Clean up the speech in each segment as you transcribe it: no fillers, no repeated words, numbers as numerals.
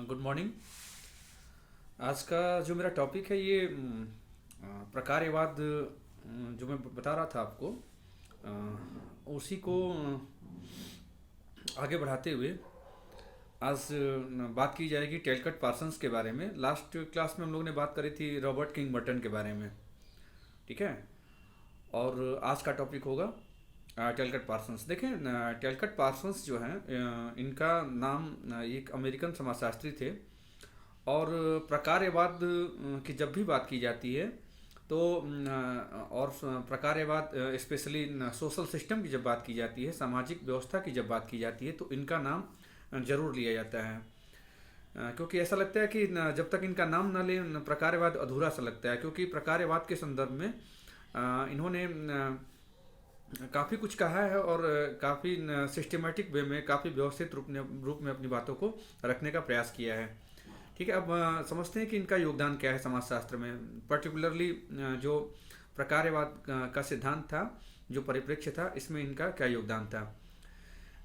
Good morning. आज का जो मेरा टॉपिक है ये प्रकार्यवाद, जो मैं बता रहा था आपको, उसी को आगे बढ़ाते हुए आज बात की जाएगी टेलकट पार्सन्स के बारे में। लास्ट क्लास में हम लोग ने बात करी थी रॉबर्ट किंग बर्टन के बारे में। ठीक है। और आज का टॉपिक होगा टेलकट पार्सन्स। देखें, टेलकट पार्सन्स जो हैं, इनका नाम एक अमेरिकन समाजशास्त्री थे। और प्रकार्यवाद की जब भी बात की जाती है तो और प्रकार्यवाद स्पेशली सोशल सिस्टम की जब बात की जाती है, सामाजिक व्यवस्था की जब बात की जाती है, तो इनका नाम जरूर लिया जाता है। क्योंकि ऐसा लगता है कि जब तक इनका नाम न लें प्रकार्यवाद अधूरा सा लगता है। क्योंकि प्रकार्यवाद के संदर्भ में इन्होंने काफ़ी कुछ कहा है और काफ़ी सिस्टमेटिक वे में, काफ़ी व्यवस्थित रूप में अपनी बातों को रखने का प्रयास किया है। ठीक है। अब समझते हैं कि इनका योगदान क्या है समाजशास्त्र में, पर्टिकुलरली जो प्रकार्यवाद का सिद्धांत था, जो परिप्रेक्ष्य था, इसमें इनका क्या योगदान था।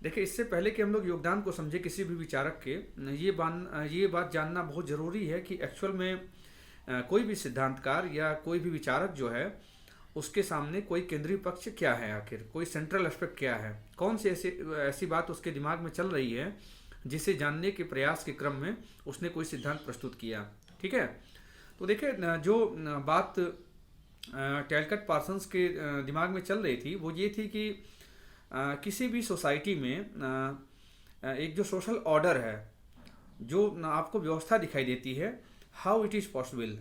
देखिए, इससे पहले कि हम लोग योगदान को समझे किसी भी विचारक के, ये बात जानना बहुत ज़रूरी है कि एक्चुअल में कोई भी सिद्धांतकार या कोई भी विचारक जो है, उसके सामने कोई केंद्रीय पक्ष क्या है, आखिर कोई सेंट्रल एस्पेक्ट क्या है, कौन सी ऐसी बात उसके दिमाग में चल रही है जिसे जानने के प्रयास के क्रम में उसने कोई सिद्धांत प्रस्तुत किया। ठीक है। तो देखिए, जो बात टेलकट पार्सन्स के दिमाग में चल रही थी वो ये थी कि किसी भी सोसाइटी में एक जो सोशल ऑर्डर है, जो आपको व्यवस्था दिखाई देती है, हाउ इट इज़ पॉसिबल,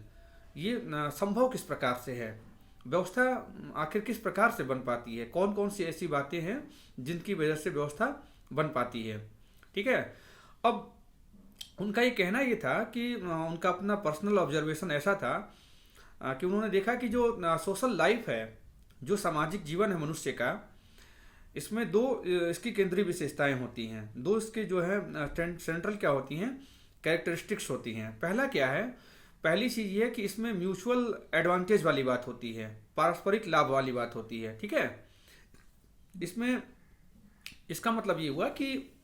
ये संभव किस प्रकार से है, व्यवस्था आखिर किस प्रकार से बन पाती है, कौन कौन सी ऐसी बातें हैं जिनकी वजह से व्यवस्था बन पाती है। ठीक है। अब उनका ये कहना ये था कि उनका अपना पर्सनल ऑब्जर्वेशन ऐसा था कि उन्होंने देखा कि जो सोशल लाइफ है, जो सामाजिक जीवन है मनुष्य का, इसमें दो इसकी केंद्रीय विशेषताएं होती हैं। दो इसके जो है सेंट्रल क्या होती हैं, कैरेक्टरिस्टिक्स होती हैं। पहला क्या है, पहली चीज़ ये है कि इसमें म्यूचुअल एडवांटेज वाली बात होती है, पारस्परिक लाभ वाली बात होती है। ठीक है। इसमें इसका मतलब ये हुआ कि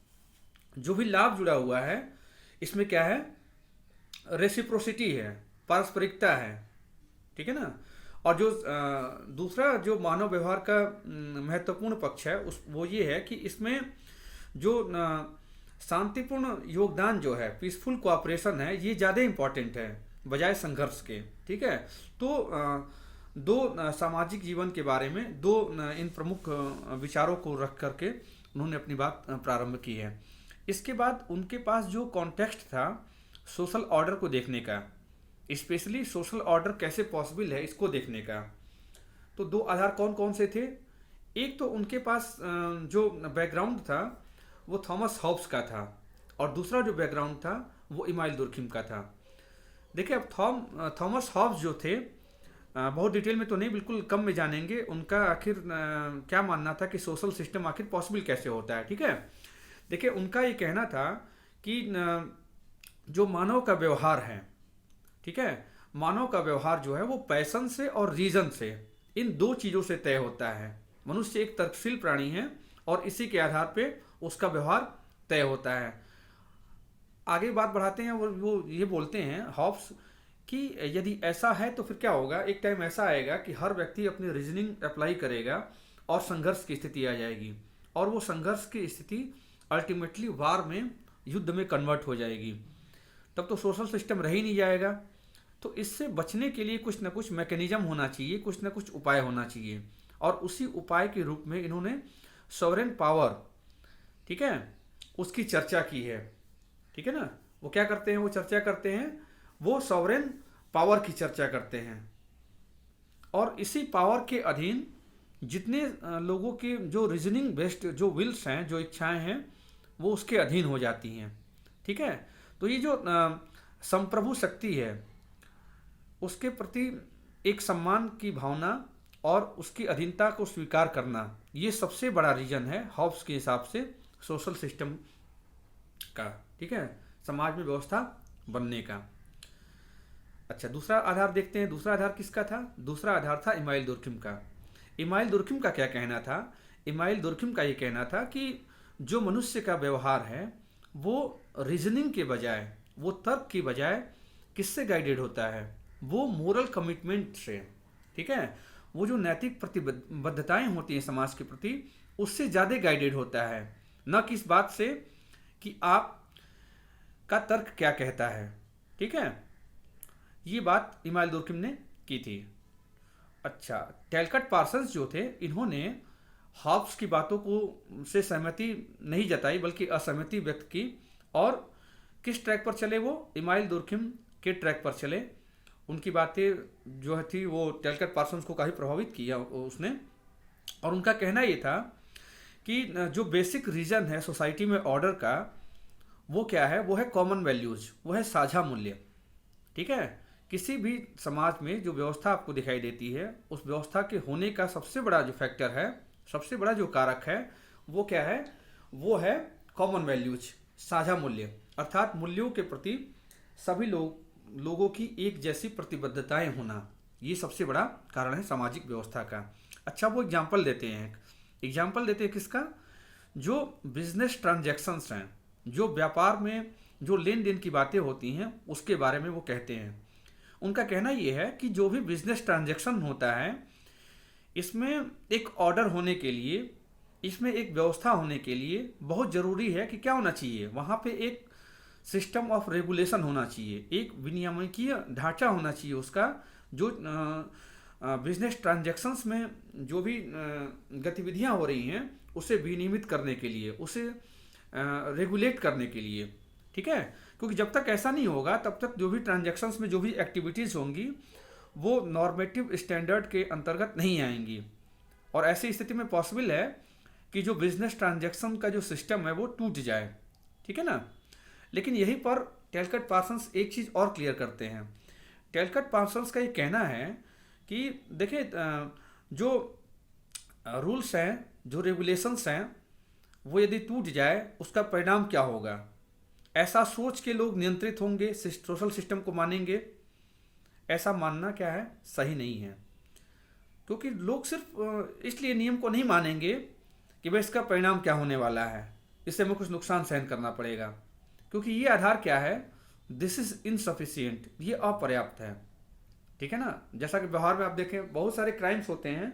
जो भी लाभ जुड़ा हुआ है, इसमें क्या है, रेसिप्रोसिटी है, पारस्परिकता है। ठीक है ना। और जो दूसरा जो मानव व्यवहार का महत्वपूर्ण पक्ष है, उस वो ये है कि इसमें जो शांतिपूर्ण योगदान जो है, पीसफुल कोऑपरेशन है, ये ज़्यादा इम्पॉर्टेंट है बजाय संघर्ष के। ठीक है। तो दो सामाजिक जीवन के बारे में दो इन प्रमुख विचारों को रख करके उन्होंने अपनी बात प्रारंभ की है। इसके बाद उनके पास जो कॉन्टेक्स्ट था सोशल ऑर्डर को देखने का, स्पेशली सोशल ऑर्डर कैसे पॉसिबल है इसको देखने का, तो दो आधार कौन कौन से थे। एक तो उनके पास जो बैकग्राउंड था वो थॉमस हॉब्स का था, और दूसरा जो बैकग्राउंड था वो इमाइल दुर्खिम का था। देखिए, अब थॉमस हॉब्स जो थे, बहुत डिटेल में तो नहीं, बिल्कुल कम में जानेंगे उनका आखिर क्या मानना था कि सोशल सिस्टम आखिर पॉसिबल कैसे होता है। ठीक है। देखिए, उनका ये कहना था कि जो मानव का व्यवहार है, ठीक है, मानव का व्यवहार जो है वो पैशन से और रीजन से, इन दो चीज़ों से तय होता है। मनुष्य एक तर्कशील प्राणी है और इसी के आधार पे उसका व्यवहार तय होता है। आगे बात बढ़ाते हैं, वो ये बोलते हैं हॉब्स कि यदि ऐसा है तो फिर क्या होगा, एक टाइम ऐसा आएगा कि हर व्यक्ति अपनी रीजनिंग अप्लाई करेगा और संघर्ष की स्थिति आ जाएगी, और वो संघर्ष की स्थिति अल्टीमेटली वार में, युद्ध में कन्वर्ट हो जाएगी। तब तो सोशल सिस्टम रह ही नहीं जाएगा। तो इससे बचने के लिए कुछ ना कुछ मैकेनिज्म होना चाहिए, कुछ ना कुछ उपाय होना चाहिए, और उसी उपाय के रूप में इन्होंने सॉवरेन पावर, ठीक है, उसकी चर्चा की है। ठीक है ना। वो क्या करते हैं, वो चर्चा करते हैं, वो सॉवरेन पावर की चर्चा करते हैं, और इसी पावर के अधीन जितने लोगों के जो रीजनिंग बेस्ड जो विल्स हैं, जो इच्छाएं हैं, वो उसके अधीन हो जाती हैं। ठीक है। तो ये जो संप्रभु शक्ति है, उसके प्रति एक सम्मान की भावना और उसकी अधीनता को स्वीकार करना, ये सबसे बड़ा रीजन है हॉब्स के हिसाब से सोशल सिस्टम का। ठीक है। समाज में व्यवस्था बनने का। अच्छा, दूसरा आधार देखते हैं। दूसरा आधार किसका था? दूसरा आधार था इमाइल दुर्खिम का। इमाइल दुर्खिम का क्या कहना था? इमाइल दुर्खिम का ये कहना था कि जो मनुष्य का व्यवहार है वो रीजनिंग के बजाय वो तर्क की बजाय किससे गाइडेड होता है? वो मोरल कमिटमेंट से। ठीक है, वो जो नैतिक प्रतिबद्धताएं होती हैं समाज के प्रति, उससे ज़्यादा गाइडेड होता है, न कि इस बात से कि आप का तर्क क्या कहता है। ठीक है, ये बात इमाम दुर्किम ने की थी। अच्छा, टैलकट पार्सन्स जो थे, इन्होंने हॉब्स की बातों को से सहमति नहीं जताई बल्कि असहमति व्यक्त की, और किस ट्रैक पर चले? वो इमाइल दुर्किम के ट्रैक पर चले। उनकी बातें जो थी वो टैलकट पार्सन्स को काफ़ी प्रभावित किया उसने। और उनका कहना ये था कि जो बेसिक रीजन है सोसाइटी में ऑर्डर का, वो क्या है? वो है कॉमन वैल्यूज, वो है साझा मूल्य। ठीक है, किसी भी समाज में जो व्यवस्था आपको दिखाई देती है, उस व्यवस्था के होने का सबसे बड़ा जो फैक्टर है, सबसे बड़ा जो कारक है, वो क्या है? वो है कॉमन वैल्यूज, साझा मूल्य। अर्थात मूल्यों के प्रति सभी लोगों की एक जैसी प्रतिबद्धताएं होना, ये सबसे बड़ा कारण है सामाजिक व्यवस्था का। अच्छा, वो एग्जाम्पल देते हैं, एग्जाम्पल देते हैं किसका? जो बिजनेस ट्रांजैक्शंस हैं, जो व्यापार में जो लेन देन की बातें होती हैं, उसके बारे में वो कहते हैं। उनका कहना ये है कि जो भी बिजनेस ट्रांजैक्शन होता है, इसमें एक ऑर्डर होने के लिए, इसमें एक व्यवस्था होने के लिए बहुत ज़रूरी है कि क्या होना चाहिए? वहाँ पे एक सिस्टम ऑफ रेगुलेशन होना चाहिए, एक विनियामकीय ढांचा होना चाहिए उसका, जो बिजनेस ट्रांजैक्शंस में जो भी गतिविधियां हो रही हैं उसे विनियमित करने के लिए, उसे रेगुलेट करने के लिए। ठीक है, क्योंकि जब तक ऐसा नहीं होगा तब तक जो भी ट्रांजैक्शंस में जो भी एक्टिविटीज़ होंगी वो नॉर्मेटिव स्टैंडर्ड के अंतर्गत नहीं आएंगी, और ऐसी स्थिति में पॉसिबल है कि जो बिजनेस ट्रांजैक्शन का जो सिस्टम है वो टूट जाए। ठीक है ना? लेकिन यहीं पर टैलकट पार्सन्स एक चीज़ और क्लियर करते हैं। टैलकट पार्सन्स का ये कहना है कि देखिए, जो रूल्स हैं, जो रेगुलेशंस हैं, वो यदि टूट जाए उसका परिणाम क्या होगा? ऐसा सोच के लोग नियंत्रित होंगे, सोशल सिस्टम को मानेंगे। ऐसा मानना क्या है? सही नहीं है, क्योंकि लोग सिर्फ इसलिए नियम को नहीं मानेंगे कि भाई इसका परिणाम क्या होने वाला है, इससे हमें कुछ नुकसान सहन करना पड़ेगा, क्योंकि ये आधार क्या है? दिस इज इनसफिशियंट, ये अपर्याप्त है। ठीक है ना? जैसा कि व्यवहार में आप देखें, बहुत सारे क्राइम्स होते हैं,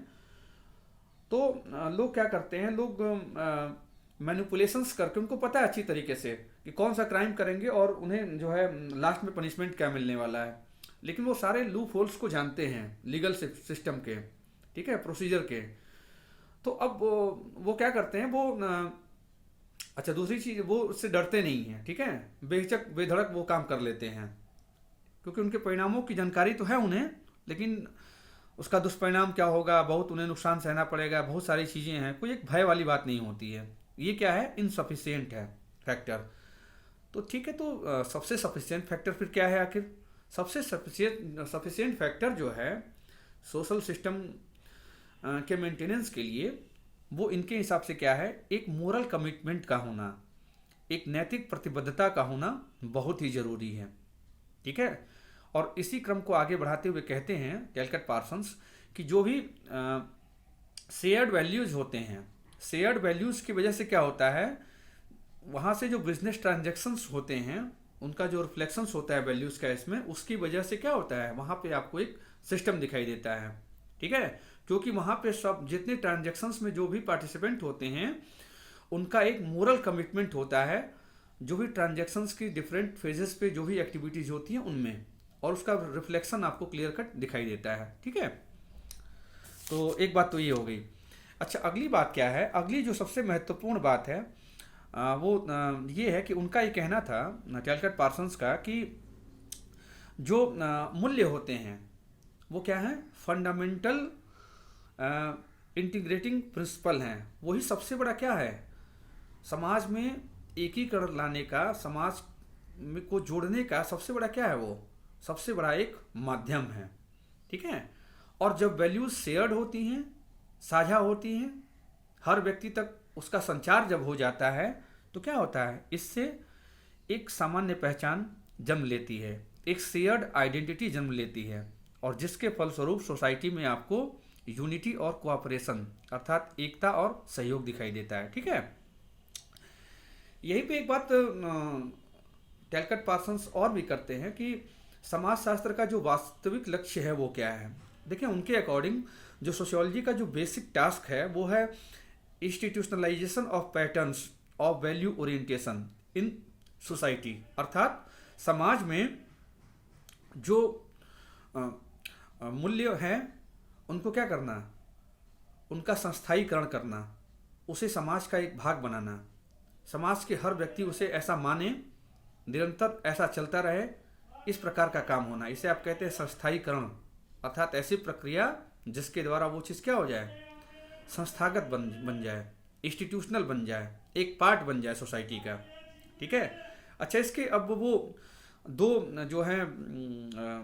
तो लोग क्या करते हैं, लोग मैनिपुलेशंस करके, उनको पता है अच्छी तरीके से कि कौन सा क्राइम करेंगे और उन्हें जो है लास्ट में पनिशमेंट क्या मिलने वाला है, लेकिन वो सारे लूप होल्स को जानते हैं लीगल सिस्टम के। ठीक है, प्रोसीजर के। तो अब वो क्या करते हैं, वो अच्छा, दूसरी चीज, वो उससे डरते नहीं हैं। ठीक है, बेहिचक बेधड़क वो काम कर लेते हैं, क्योंकि उनके परिणामों की जानकारी तो है उन्हें, लेकिन उसका दुष्परिणाम क्या होगा, बहुत उन्हें नुकसान सहना पड़ेगा, बहुत सारी चीज़ें हैं, कोई एक भय वाली बात नहीं होती है। ये क्या है? इनसफिशियंट है फैक्टर। तो ठीक है, तो सबसे सफिशियंट फैक्टर फिर क्या है आखिर? सबसे सफिशियंट फैक्टर जो है सोशल सिस्टम के मेंटेनेंस के लिए, वो इनके हिसाब से क्या है? एक मोरल कमिटमेंट का होना, एक नैतिक प्रतिबद्धता का होना बहुत ही ज़रूरी है। ठीक है, और इसी क्रम को आगे बढ़ाते हुए कहते हैं टैलकट पार्सन्स कि जो भी शेयर्ड वैल्यूज होते हैं, शेयर्ड वैल्यूज की वजह से क्या होता है, वहाँ से जो बिजनेस ट्रांजैक्शंस होते हैं उनका जो रिफ्लेक्शंस होता है वैल्यूज का इसमें, उसकी वजह से क्या होता है, वहाँ पे आपको एक सिस्टम दिखाई देता है। ठीक है, क्योंकि वहाँ पे सब जितने ट्रांजैक्शंस में जो भी पार्टिसिपेंट होते हैं उनका एक मोरल कमिटमेंट होता है, जो भी ट्रांजैक्शंस की डिफरेंट फेजेस पे जो भी एक्टिविटीज होती हैं उनमें, और उसका रिफ्लेक्शन आपको क्लियर कट दिखाई देता है। ठीक है, तो एक बात तो ये हो गई। अच्छा, अगली बात क्या है? अगली जो सबसे महत्वपूर्ण बात है वो ये है कि उनका ये कहना था टैलकट पार्सन्स का कि जो मूल्य होते हैं वो क्या है? फंडामेंटल इंटीग्रेटिंग प्रिंसिपल हैं। वही सबसे बड़ा क्या है? समाज में एकीकरण लाने का, समाज में को जोड़ने का सबसे बड़ा क्या है? वो सबसे बड़ा एक माध्यम है। ठीक है, और जब वैल्यूज शेयर्ड होती हैं, साझा होती हैं, हर व्यक्ति तक उसका संचार जब हो जाता है, तो क्या होता है? इससे एक सामान्य पहचान जन्म लेती है, एक शेयर्ड आइडेंटिटी जन्म लेती है, और जिसके फलस्वरूप सोसाइटी में आपको यूनिटी और कोऑपरेशन अर्थात एकता और सहयोग दिखाई देता है। ठीक है, यहीं पे एक बात टेलकट पार्सन्स और भी करते हैं कि समाजशास्त्र का जो वास्तविक लक्ष्य है वो क्या है। देखिए उनके अकॉर्डिंग जो सोशियोलॉजी का जो बेसिक टास्क है वो है institutionalization of patterns of value orientation in society, अर्थात समाज में जो मूल्य हैं उनको क्या करना, उनका संस्थायीकरण करना, उसे समाज का एक भाग बनाना, समाज के हर व्यक्ति उसे ऐसा माने, निरंतर ऐसा चलता रहे, इस प्रकार का काम होना, इसे आप कहते हैं संस्थायीकरण। अर्थात ऐसी प्रक्रिया जिसके द्वारा वो चीज़ क्या हो जाए, संस्थागत बन जाए, इंस्टीट्यूशनल बन जाए, एक पार्ट बन जाए सोसाइटी का। ठीक है। अच्छा, इसके अब वो दो जो है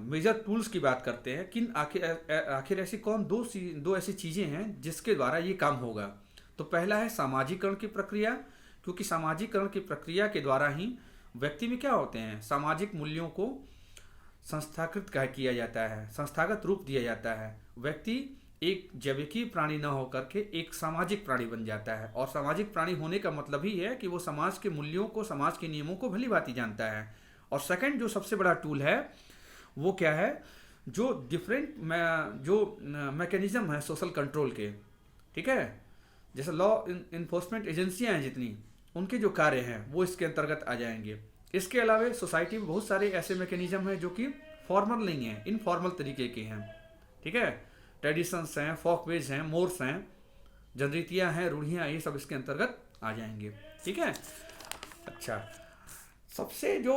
मेजर टूल्स की बात करते हैं। किन आखिर ऐसी कौन दो ऐसी चीज़ें हैं जिसके द्वारा ये काम होगा। तो पहला है सामाजिकरण की प्रक्रिया, क्योंकि सामाजिकरण की प्रक्रिया के द्वारा ही व्यक्ति में क्या होते हैं, सामाजिक मूल्यों को संस्थाकृत किया जाता है, संस्थागत रूप दिया जाता है। व्यक्ति एक जैविकी प्राणी न होकर के एक सामाजिक प्राणी बन जाता है, और सामाजिक प्राणी होने का मतलब ही है कि वो समाज के मूल्यों को, समाज के नियमों को भली भांति जानता है। और सेकंड जो सबसे बड़ा टूल है वो क्या है, जो डिफरेंट जो मैकेनिज्म है सोशल कंट्रोल के, ठीक है, जैसे लॉ इन्फोर्समेंट एजेंसियां हैं जितनी, उनके जो कार्य हैं वो इसके अंतर्गत आ जाएंगे। इसके अलावा सोसाइटी में बहुत सारे ऐसे मैकेनिज्म हैं जो कि फॉर्मल नहीं है, इनफॉर्मल तरीके के हैं। ठीक है, ट्रेडिशंस हैं, फोकवेज हैं, मोर्स हैं, जनरीतियाँ हैं, रूढ़ियाँ, ये सब इसके अंतर्गत आ जाएंगे। ठीक है। अच्छा, सबसे जो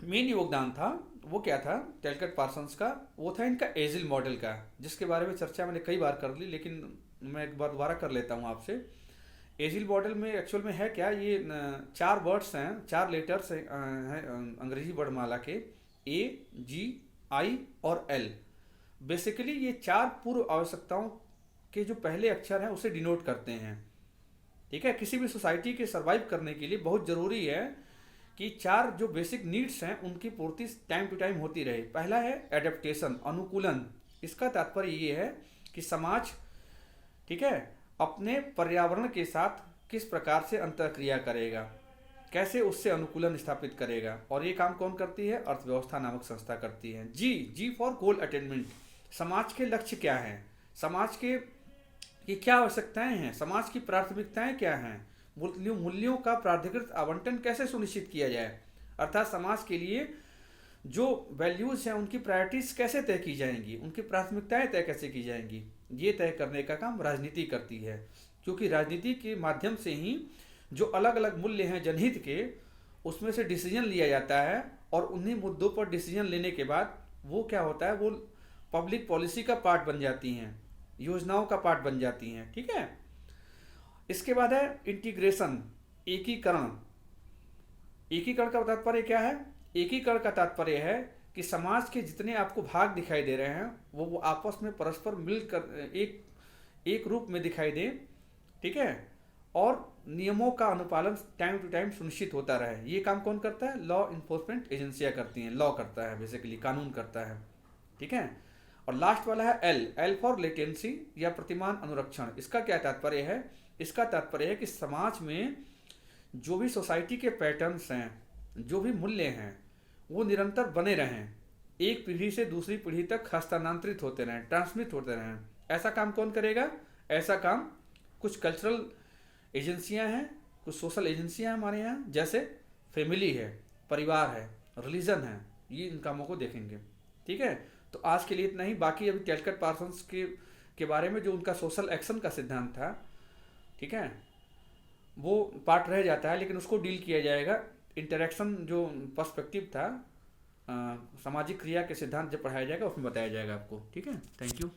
मेन योगदान था वो क्या था टेलकट पार्सन्स का, वो था इनका एजिल मॉडल का, जिसके बारे में चर्चा मैंने कई बार कर ली, लेकिन मैं एक बार दोबारा कर लेता हूँ आपसे। एजिल मॉडल में एक्चुअल में है क्या, ये 4 वर्ड्स हैं, 4 लेटर्स हैं अंग्रेजी वर्णमाला के, ए, जी, आई और एल। बेसिकली ये 4 पूर्व आवश्यकताओं के जो पहले अक्षर हैं उसे डिनोट करते हैं। ठीक है, किसी भी सोसाइटी के सर्वाइव करने के लिए बहुत ज़रूरी है कि 4 जो बेसिक नीड्स हैं उनकी पूर्ति टाइम टू टाइम होती रहे। पहला है एडेप्टेशन, अनुकूलन। इसका तात्पर्य ये है कि समाज, ठीक है, अपने पर्यावरण के साथ किस प्रकार से अंतःक्रिया करेगा, कैसे उससे अनुकूलन स्थापित करेगा, और ये काम कौन करती है, अर्थव्यवस्था नामक संस्था करती है। जी फॉर गोल अटेनमेंट, समाज के लक्ष्य क्या हैं, समाज के ये क्या आवश्यकताएं हैं, समाज की प्राथमिकताएं क्या हैं, मूल्यों का प्राधिकृत आवंटन कैसे सुनिश्चित किया जाए, अर्थात समाज के लिए जो वैल्यूज हैं उनकी प्रायोरिटीज कैसे तय की जाएंगी, उनकी प्राथमिकताएं तय कैसे की जाएंगी, ये तय करने का काम राजनीति करती है। क्योंकि राजनीति के माध्यम से ही जो अलग अलग मूल्य हैं जनहित के, उसमें से डिसीजन लिया जाता है, और उन्हीं मुद्दों पर डिसीजन लेने के बाद वो क्या होता है, वो पब्लिक पॉलिसी का पार्ट बन जाती हैं, योजनाओं का पार्ट बन जाती हैं। ठीक है। इसके बाद है इंटीग्रेशन, एकीकरण। एकीकरण का तात्पर्य क्या है, एकीकरण का तात्पर्य है कि समाज के जितने आपको भाग दिखाई दे रहे हैं वो आपस में परस्पर मिलकर एक रूप में दिखाई दें। ठीक है, और नियमों का अनुपालन टाइम टू टाइम सुनिश्चित होता रहे। ये काम कौन करता है, लॉ इन्फोर्समेंट एजेंसियां करती हैं, लॉ करता है, बेसिकली कानून करता है। ठीक है। और लास्ट वाला है एल फॉर लेटेंसी या प्रतिमान अनुरक्षण। इसका क्या तात्पर्य है, इसका तात्पर्य है कि समाज में जो भी सोसाइटी के पैटर्न्स हैं, जो भी मूल्य हैं, वो निरंतर बने रहें, एक पीढ़ी से दूसरी पीढ़ी तक हस्तांतरित होते रहें, ट्रांसमिट होते रहें। ऐसा काम कौन करेगा, ऐसा काम कुछ कल्चरल एजेंसियां हैं, कुछ सोशल एजेंसियां हमारे यहाँ, जैसे फैमिली है, परिवार है, रिलीजन है, ये इन कामों को देखेंगे। ठीक है। तो आज के लिए इतना ही। बाकी अभी टेलकट पार्सन्स के बारे में जो उनका सोशल एक्शन का सिद्धांत था, ठीक है, वो पार्ट रह जाता है, लेकिन उसको डील किया जाएगा। इंटरेक्शन जो पर्सपेक्टिव था, सामाजिक क्रिया के सिद्धांत जब पढ़ाया जाएगा उसमें बताया जाएगा आपको। ठीक है, थैंक यू।